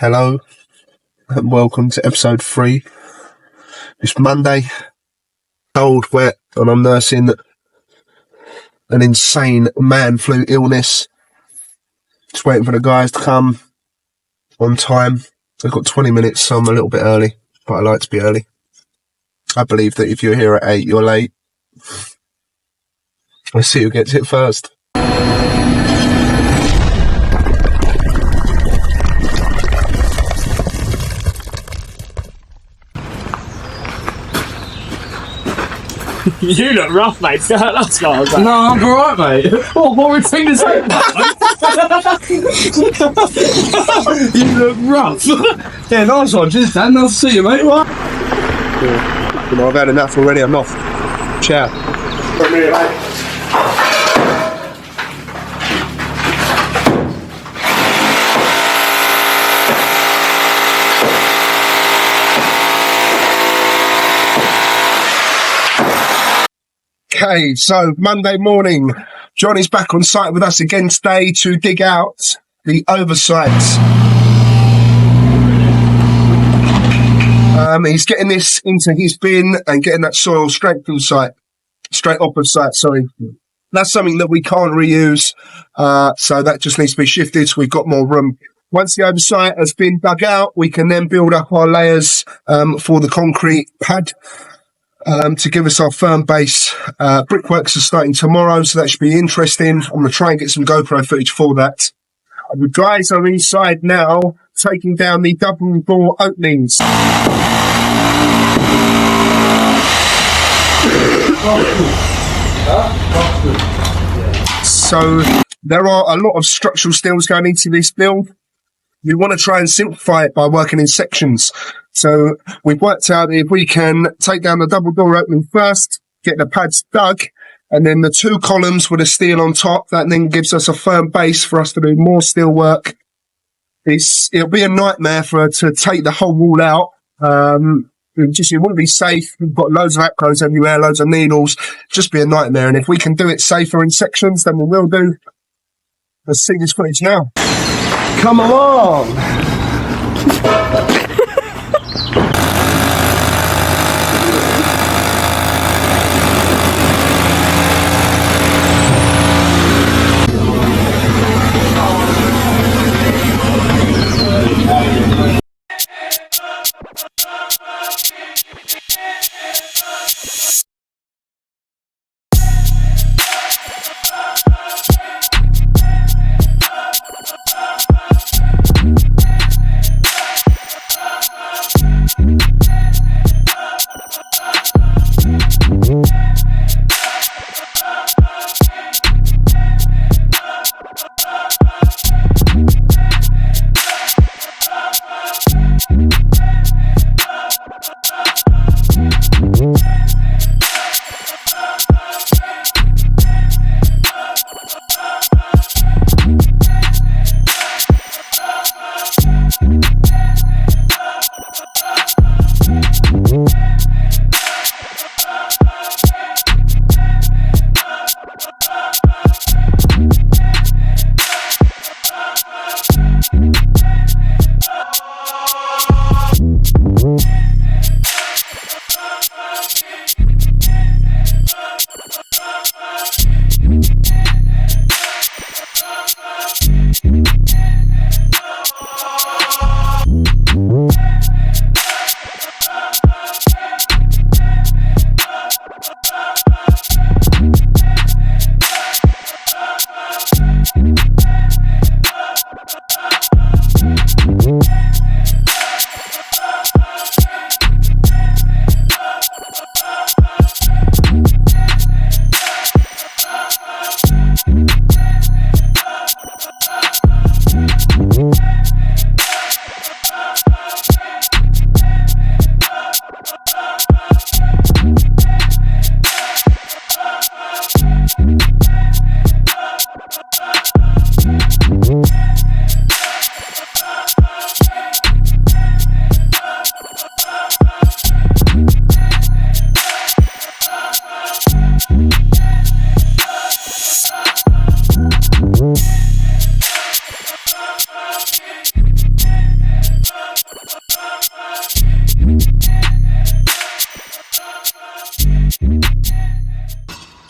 Hello and welcome to episode 3. It's Monday, cold, wet, and I'm nursing an insane man flu illness. Just waiting for the guys to come on time. I've got 20 minutes, so I'm a little bit early, but I like to be early. I believe that if you're here at 8, you're late. Let's see who gets it first. You look rough, mate. That's what I was like. No, I'm alright, mate. What horrid thing to say? You look rough. Yeah, nice one. Cheers, Dan. Nice to see you, mate. What? Yeah. You know, I've had enough already. I'm off. Ciao. Okay, so Monday morning, Johnny's back on site with us again today to dig out the oversights. He's getting this into his bin and getting that soil straight off the site, sorry. That's something that we can't reuse, so that just needs to be shifted so we've got more room. Once the oversight has been dug out, we can then build up our layers for the concrete pad. To give us our firm base. Brickworks are starting tomorrow, so that should be interesting. I'm going to try and get some GoPro footage for that. The guys are inside now, taking down the double door openings. So there are a lot of structural steels going into this build. We want to try and simplify it by working in sections. So we've worked out if we can take down the double door opening first, get the pads dug, and then the 2 columns with a steel on top, that then gives us a firm base for us to do more steel work. It'll be a nightmare to take the whole wall out. It wouldn't be safe. We've got loads of acros everywhere, loads of needles. Just be a nightmare. And if we can do it safer in sections, then we will do. Let's see this footage now. Come along!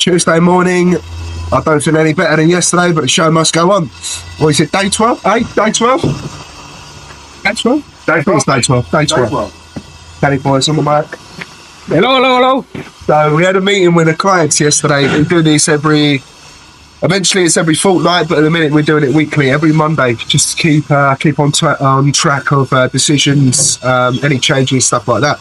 Tuesday morning. I don't feel any better than yesterday, but the show must go on. What is it, day 12? Day 12? Day 12? I think it's day 12. Day 12. Danny boys on the mic. Hello. So we had a meeting with the clients yesterday. We do this eventually it's every fortnight, but at the minute we're doing it weekly, every Monday, just to keep on track of decisions, any changes, stuff like that.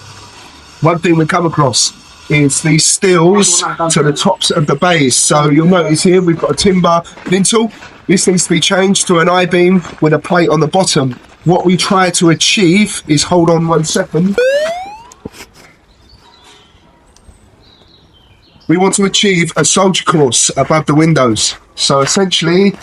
One thing we come across is these steels to the tops of the bays. So you'll notice here we've got a timber lintel. This needs to be changed to an I-beam with a plate on the bottom. What we try to achieve is, hold on 1 second. We want to achieve a soldier course above the windows. So essentially,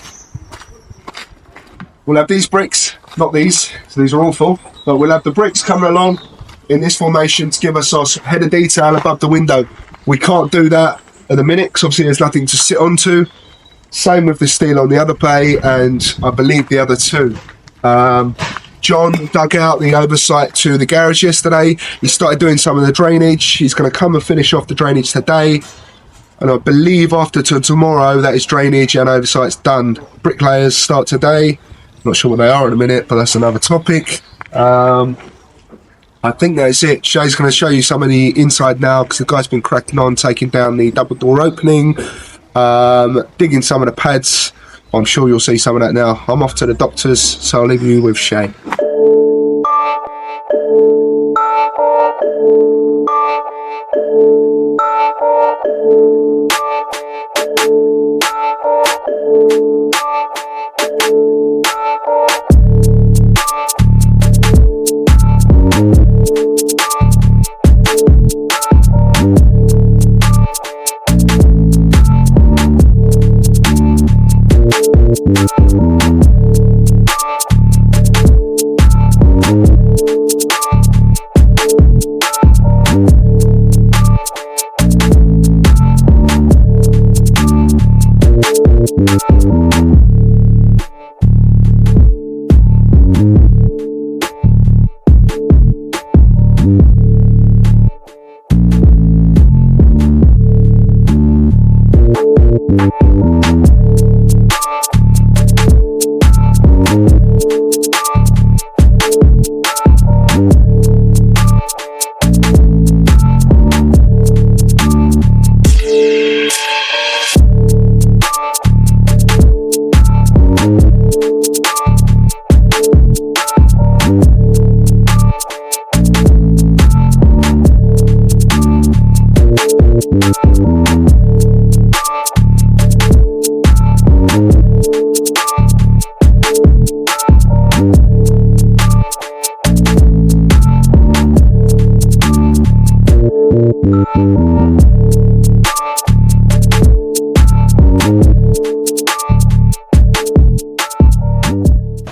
we'll have these bricks, not these, so these are awful, but we'll have the bricks coming along in this formation to give us our head of detail above the window. We can't do that at the minute because obviously there's nothing to sit onto. Same with the steel on the other bay and I believe the other two. John dug out the oversight to the garage yesterday. He started doing some of the drainage. He's going to come and finish off the drainage today. And I believe after tomorrow that is drainage and oversight's done. Bricklayers start today. Not sure what they are in a minute, but that's another topic. I think that's it. Shay's going to show you some of the inside now because the guy's been cracking on, taking down the double door opening, digging some of the pads. I'm sure you'll see some of that now. I'm off to the doctors, so I'll leave you with Shay.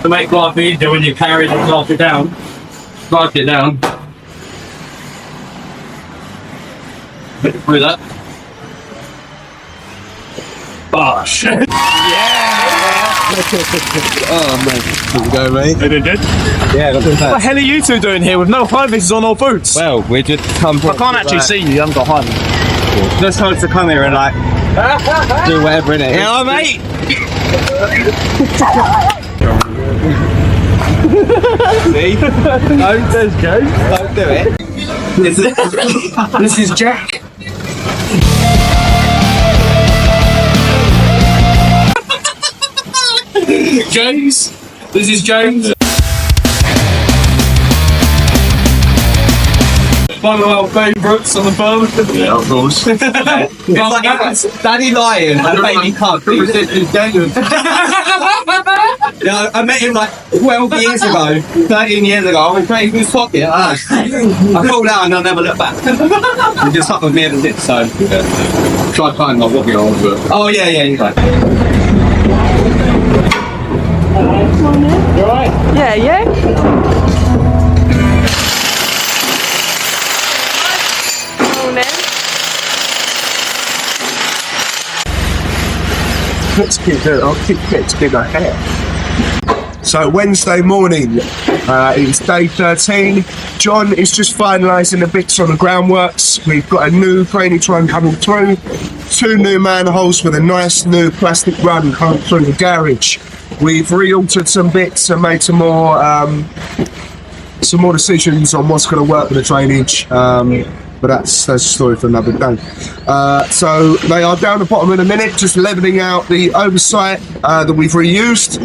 To make life easier when you carry the glass down, slide it down. Put it through that. Oh shit! Oh man, here we go, mate. They did good. Yeah, look at What the that. hell are you two doing here with no high vises on or boots? Well, we just come from. I can't actually see you, you haven't got high vis. Just supposed to come here and like do whatever in it. Yeah, mate! See? Don't, there's Joe. Don't do it. This is Jack. James, this is James. One of our favourites on the boat. Yeah, of course. Daddy Lion and Baby Cub. Yeah, I met him like 12 years ago, 13 years ago. I was playing in his pocket. I pulled out and I never looked back. He just stuck with me ever since, so. Try playing my walkie on, but. Oh, yeah, he's like. You alright? Yeah, yeah. So Wednesday morning, it's day 13. John is just finalising the bits on the groundworks. We've got a new drainage run coming through. 2 new manholes with a nice new plastic run coming through the garage. We've re-altered some bits and made some more decisions on what's going to work with the drainage. But that's a story for another day. So they are down the bottom in a minute, just levelling out the oversight that we've reused.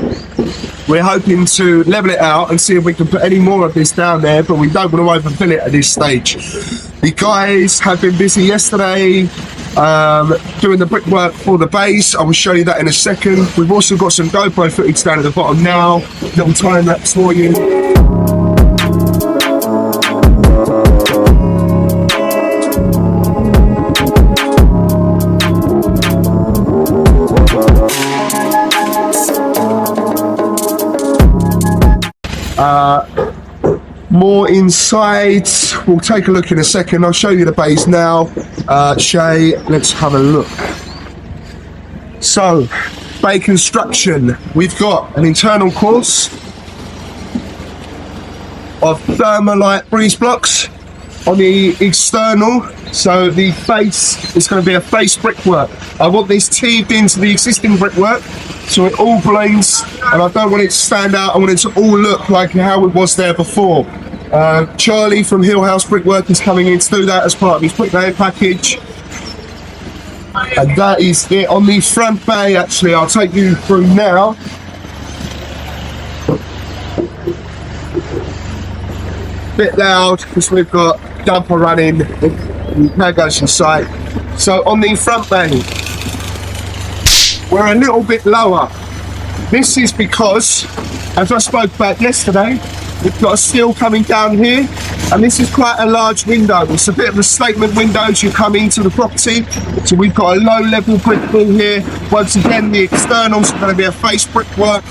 We're hoping to level it out and see if we can put any more of this down there, but we don't want to overfill it at this stage. The guys have been busy yesterday doing the brickwork for the base. I will show you that in a second. We've also got some GoPro footage down at the bottom now. Little time lapse for you. More inside, we'll take a look in a second. I'll show you the base now. Shay, let's have a look. So, bay construction. We've got an internal course of thermalite breeze blocks on the external. So the face is going to be a face brickwork. I want this teed into the existing brickwork so it all blends, and I don't want it to stand out. I want it to all look like how it was there before. Charlie from Hill House Brickwork is coming in to do that as part of his bricklaying package. And that is it on the front bay. Actually, I'll take you through now. Bit loud because we've got dumper running. Now goes inside. So on the front bay, we're a little bit lower. This is because, as I spoke about yesterday, we've got a steel coming down here, and this is quite a large window. It's a bit of a statement window as you come into the property. So we've got a low level brick wall here. Once again, the externals are going to be a face brickwork.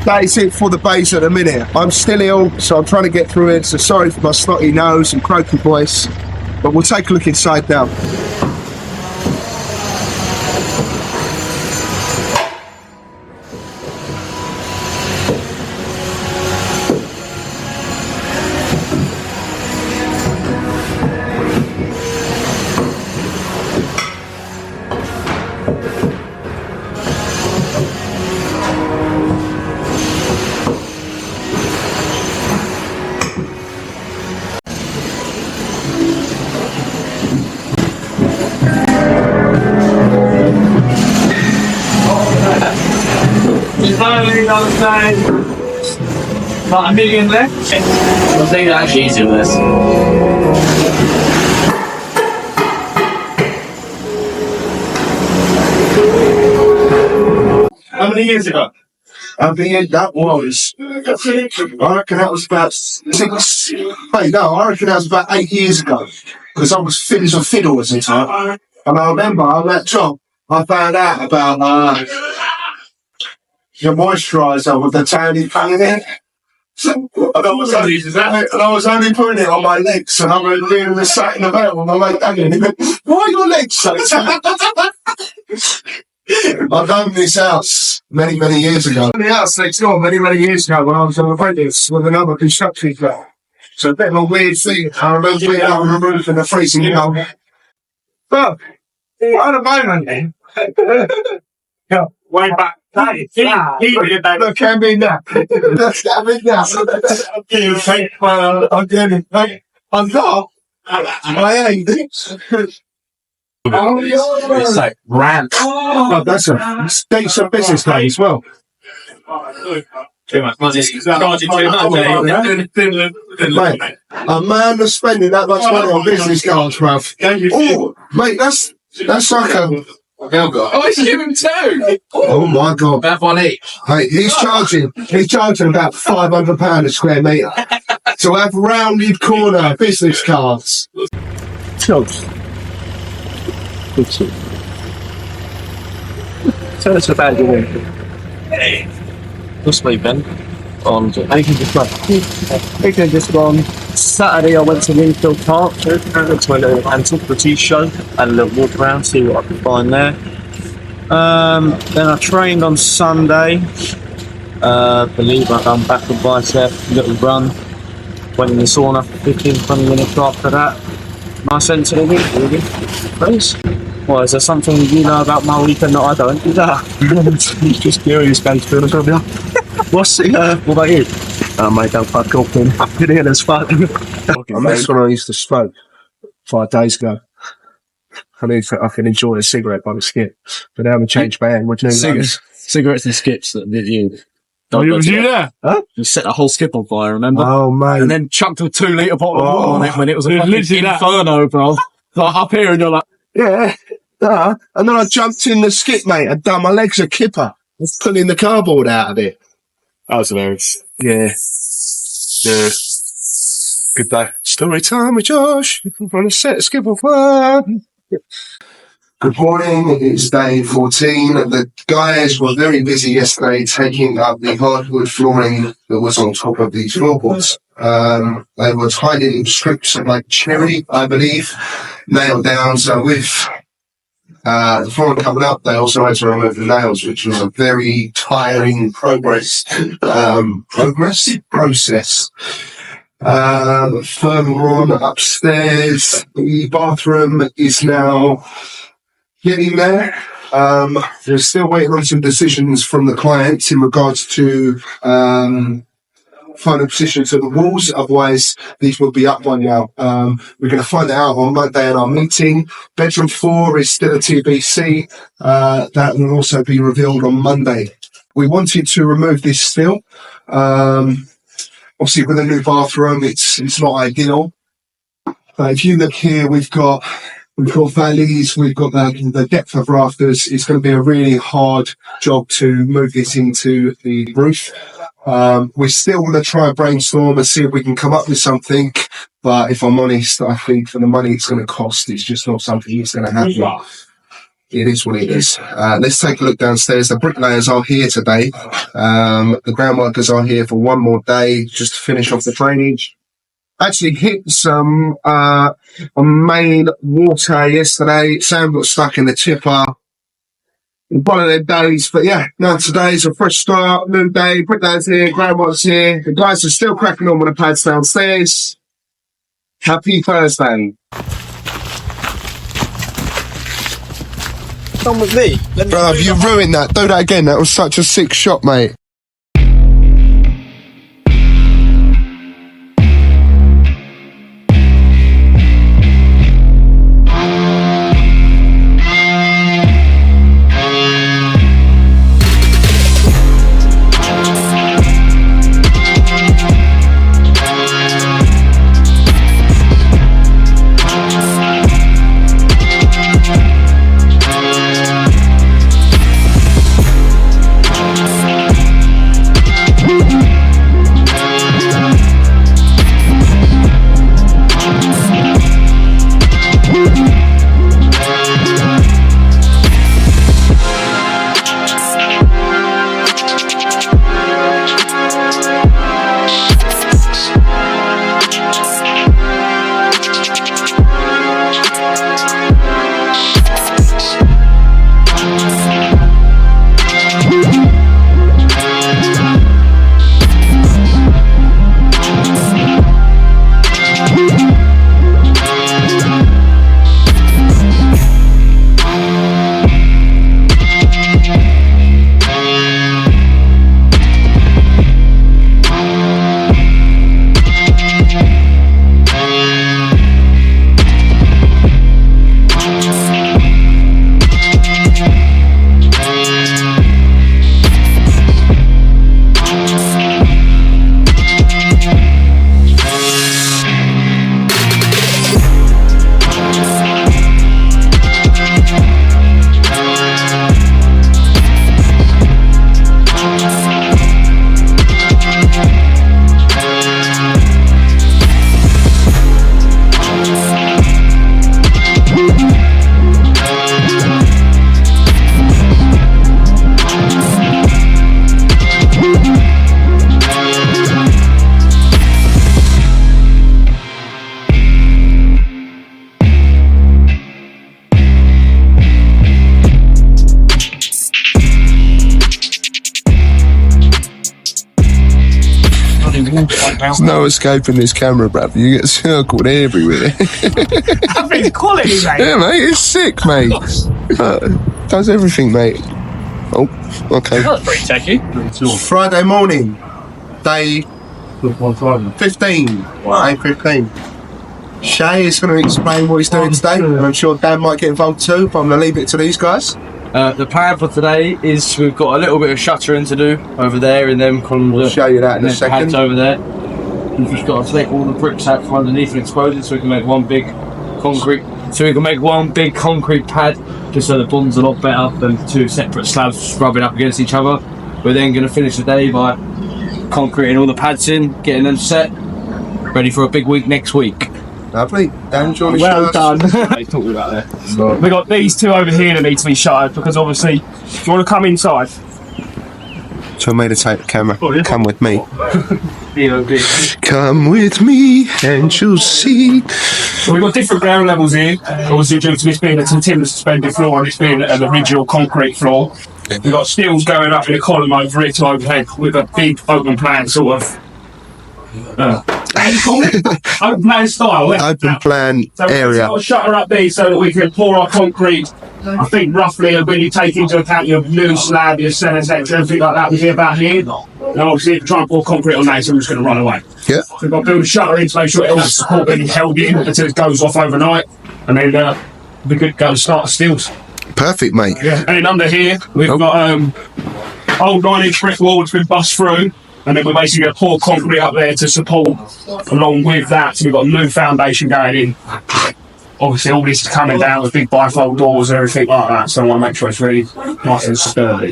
That is it for the base at the minute. I'm still ill, so I'm trying to get through it. So sorry for my snotty nose and croaky voice, but we'll take a look inside now. Slowly on the side. About a million left. I think that's actually easy with this. How many years ago? That was, I reckon that was about 6, wait, no, I reckon that was about 8 years ago. Because I was fit as a fiddle at the time. And I remember on that job, I found out about your moisturiser with the tiny thing in it. And I was only putting it on my legs, and I was doing the sat in the bed with my mate Daniel, and he went, "Why are your legs so tight?" I've owned this house many years ago. The house next door many years ago when I was an apprentice with another construction firm. So a bit of a weird thing. I remember being out on the roof in the freezing cold. But at the moment, yeah, way back. Look, can be now. That's that big now. I'm getting paid. I'm not. I ain't. It's like rant. Oh, that's a decent business day as well. Too much money. Mate, a man that's spending that much money on business cards, bruv. Oh, mate, that's like a... Oh, it's him too. Oh my god. About one each. Hey, he's charging about £500 a square metre to have rounded corner business cards. Toast. Tell us about your week. This weekend on weekend just gone. Saturday I went to Wingfield Park, went to a little antiquity show, had a little walk around, see what I could find there. Then I trained on Sunday. Believe I've done back and bicep, little run. Went in the sauna for 15-20 minutes after that. Nice end to the week, really. Thanks. Well, is there something you know about my weekend that I don't? Just curious, Ben, to be honest with you. What's the, what about you? Mate, don't fuck up, man. I'm good here, as fuck. And that's when I used to smoke 5 days ago. I can enjoy a cigarette by the skip. But now I'm changed band. What do you know? Cigarettes and skips that did you. Was you there? Huh? You set the whole skip on fire, remember? Oh, mate. And then chucked a 2-litre bottle of water on it when it was a It was fucking literally that. inferno, bro. Like up here and you're like, Yeah. And then I jumped in the skip, mate, and done my legs a kipper. I was pulling the cardboard out of it. that was hilarious. Yeah. Yeah. Good day. Story time with Josh. From the set, skip of fun. Good morning. It's day 14. The guys were very busy yesterday taking up the hardwood flooring that was on top of these floorboards. They were tied in strips of like cherry, I believe, nailed down. So with the flooring coming up, they also had to remove the nails, which was a very tiring process. Further on upstairs, the bathroom is now getting there. We're still waiting on some decisions from the clients in regards to final positions of the walls. Otherwise, these will be up by now. We're going to find out on Monday in our meeting. Bedroom 4 is still a TBC. That will also be revealed on Monday. We wanted to remove this still. Obviously, with a new bathroom, it's not ideal. If you look here, we've got valleys, we've got the depth of rafters. It's going to be a really hard job to move this into the roof. We're still going to try and brainstorm and see if we can come up with something. But if I'm honest, I think for the money it's going to cost, it's just not something that's going to happen. It is what it is. Let's take a look downstairs. The bricklayers are here today. The ground workers are here for one more day just to finish off the drainage. Actually hit some main water yesterday. Sam got stuck in the tipper. One of their days, but yeah, now today's a fresh start, new day. Bricklayers here, groundworkers here. The guys are still cracking on with the pads downstairs. Happy Thursday. Come with me. Bro, you ruined that. Do that again. That was such a sick shot, mate. There's no escaping this camera, bruv. You get circled everywhere. I think it's quality, mate. Yeah, mate, it's sick, mate. Does everything, mate. Oh, okay. That's pretty techy. Friday morning, day 15. Day 15. Shay is going to explain what he's doing today, and I'm sure Dan might get involved too, but I'm going to leave it to these guys. The plan for today is we've got a little bit of shuttering to do over there in them columns. I'll show you that in a second. Pads over there. We've just got to take all the bricks out from underneath and expose it so we can make one big concrete. So we can make one big concrete pad, just so the bond's a lot better than two separate slabs rubbing up against each other. We're then going to finish the day by concreting all the pads in, getting them set, ready for a big week next week. Lovely. Dan, Johnny, Well done. They talked about that. We got these two over here that need to be shuttered because obviously, do you want to come inside? Tell me to take the camera. Come with me. B.O.B. Come with me and you'll see. So we've got different ground levels here. Obviously, due to this being a timber suspended floor and this being an original concrete floor, we've got steels going up in a column over here to overhead with a big open plan sort of. Open plan style. Open plan So we've area. got a shutter up there so that we can pour our concrete. I think roughly when you take into account your new slab, your cement section, everything like that, we're here about here. And obviously, if you try and pour concrete on that, someone's going to run away. Yeah. So we've got to build a shutter in to make sure it all support being held in until it goes off overnight. And then we could go start the steels. Perfect, mate. Yeah. And then under here, we've got old 9-inch brick wall that's been bust through. And then we're basically going to pour concrete up there to support along with that. So we've got a new foundation going in. Obviously, all this is coming down with big bifold doors and everything like that. So I want to make sure it's really nice and sturdy.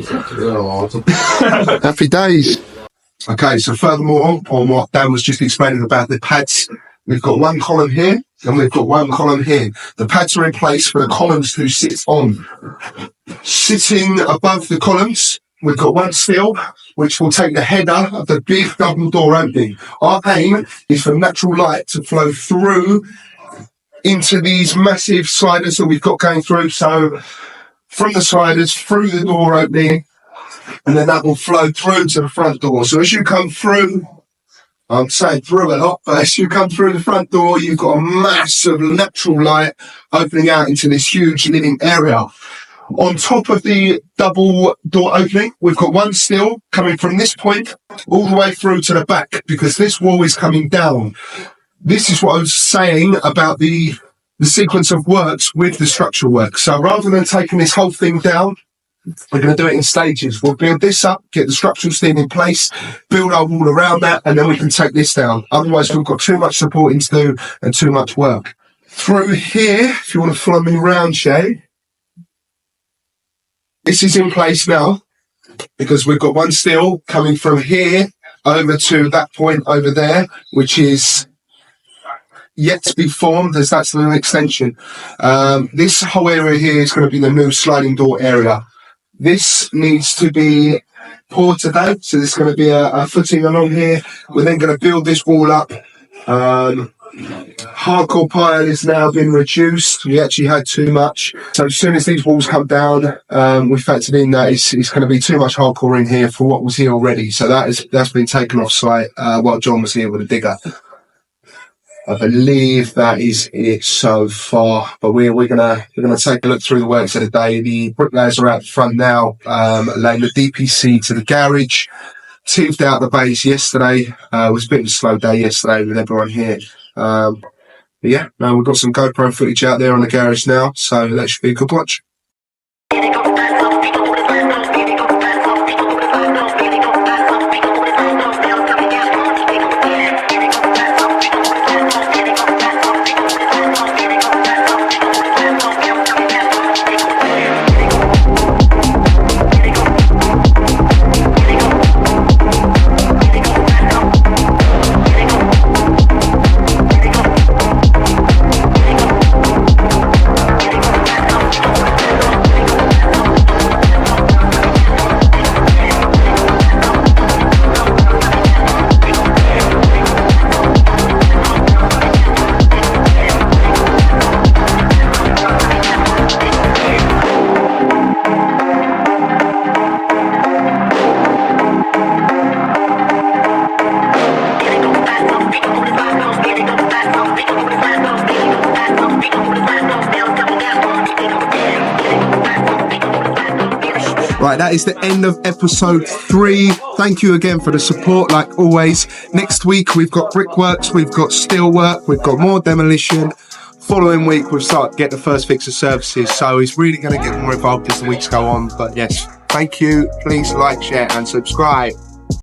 Happy days. Okay, so furthermore on what Dan was just explaining about the pads, we've got one column here and we've got one column here. The pads are in place for the columns to sit on. Sitting above the columns, we've got one steel, which will take the header of the big double door opening. Our aim is for natural light to flow through into these massive sliders that we've got going through. So from the sliders, through the door opening, and then that will flow through to the front door. So as you come through, I'm saying through a lot, but as you come through the front door, you've got a massive natural light opening out into this huge living area. On top of the double door opening, we've got one steel coming from this point all the way through to the back because this wall is coming down. This is what I was saying about the sequence of works with the structural work. So rather than taking this whole thing down, we're going to do it in stages. We'll build this up, get the structural steel in place, build our wall around that, and then we can take this down. Otherwise, we've got too much supporting to do and too much work. Through here, if you want to follow me around, Shay, this is in place now because we've got one steel coming from here over to that point over there, which is yet to be formed as that's an extension. This whole area here is going to be the new sliding door area. This needs to be poured today, so there's going to be a footing along here. We're then going to build this wall up. Hardcore pile is now been reduced. We actually had too much. So as soon as these walls come down, we factored in that it's going to be too much hardcore in here for what was here already. So that's been taken off site while John was here with a digger. I believe that is it so far, but we're gonna take a look through the works of the day. The bricklayers are out front now, laying the DPC to the garage. Teethed out the base yesterday. It was a bit of a slow day yesterday with everyone here. But yeah, no, we've got some GoPro footage out there on the garage now, so that should be a good watch. Right, that is the end of episode 3. Thank you again for the support, like always. Next week, we've got brickworks, we've got steelwork, we've got more demolition. Following week, we'll start to get the first fix of services. So it's really going to get more involved as the weeks go on. But yes, thank you. Please like, share and subscribe.